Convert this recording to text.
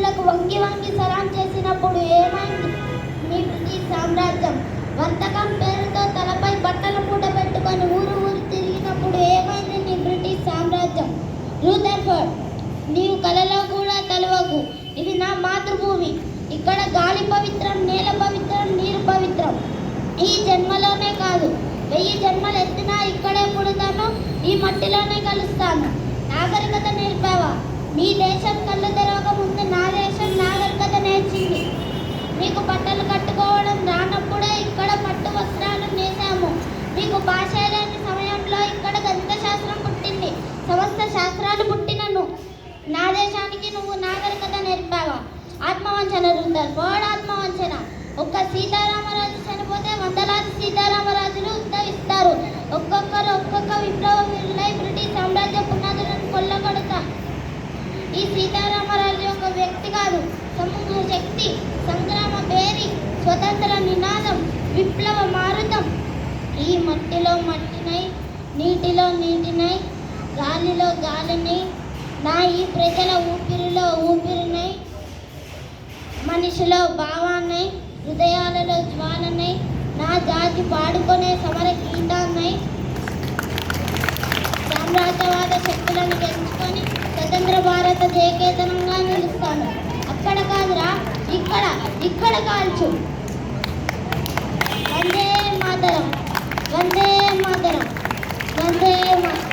వీరులకు వంగి వంగి సలాం చేసినప్పుడు ఏమైంది మీ బ్రిటిష్ సామ్రాజ్యం? వర్తకం పేరుతో తలపై బట్టల మూట పెట్టుకొని ఊరు ఊరు తిరిగినప్పుడు ఏమైంది నీ బ్రిటిష్ సామ్రాజ్యం? రూదర్ఫర్డ్, నీవు కలలో కూడా తలవకు. ఇది నా మాతృభూమి. ఇక్కడ గాలి పవిత్రం, నేల పవిత్రం, నీరు పవిత్రం. ఈ జన్మలోనే కాదు, 1000 జన్మలు ఎత్తినా ఇక్కడే పుడతాను, ఈ మట్టిలోనే కలుస్తాను. నాగరికత నేర్పావా? మీ దేశం కళ్ళు తెరవక ముందు నా దేశం నాగరికత నేర్చింది. మీకు బట్టలు కట్టుకోవడం రానప్పుడే ఇక్కడ పట్టు వస్త్రాలు నేసాము. మీకు భాష లేని సమయంలో ఇక్కడ గణిత శాస్త్రం పుట్టింది. సమస్త శాస్త్రాలు పుట్టినను నా దేశానికి నువ్వు నాగరికత నేర్పావా? ఆత్మవంచన రూదర్ఫర్డ్, ఆత్మవంచన. ఒక్క సీతారామరాజు చనిపోతే వందలాది సీతారామరాజులు ఉద్భవిస్తారు. ఒక్కొక్కరు ఒక్కొక్క విప్లవ వీరులై బ్రిటిష్ సామ్రాజ్య పునాదులను కొల్లగొడతా. ఈ సీతారామరాజు ఒక వ్యక్తి కాదు, సమూహ శక్తి, సంగ్రామ భేరి, స్వతంత్ర నినాదం, విప్లవ మారుతం. ఈ మట్టిలో మట్టినై, నీటిలో నీటినై, గాలిలో గాలినై, నా ఈ ప్రజల ఊపిరిలో ఊపిరినై, మనిషిలో భావాన్నై, హృదయాలలో జ్వాలనై, నా జాతి పాడుకునే సమర గీతాన్నై, సామ్రాజ్యవాద శక్తులను గెలుచుకొని స్వతంత్ర భారత జయకేతనంగా నిలుస్తాను. అక్కడ కాదురా, ఇక్కడ ఇక్కడ కాల్చు. వందే మాతరం, వందే మాతరం, వందే మాతరం.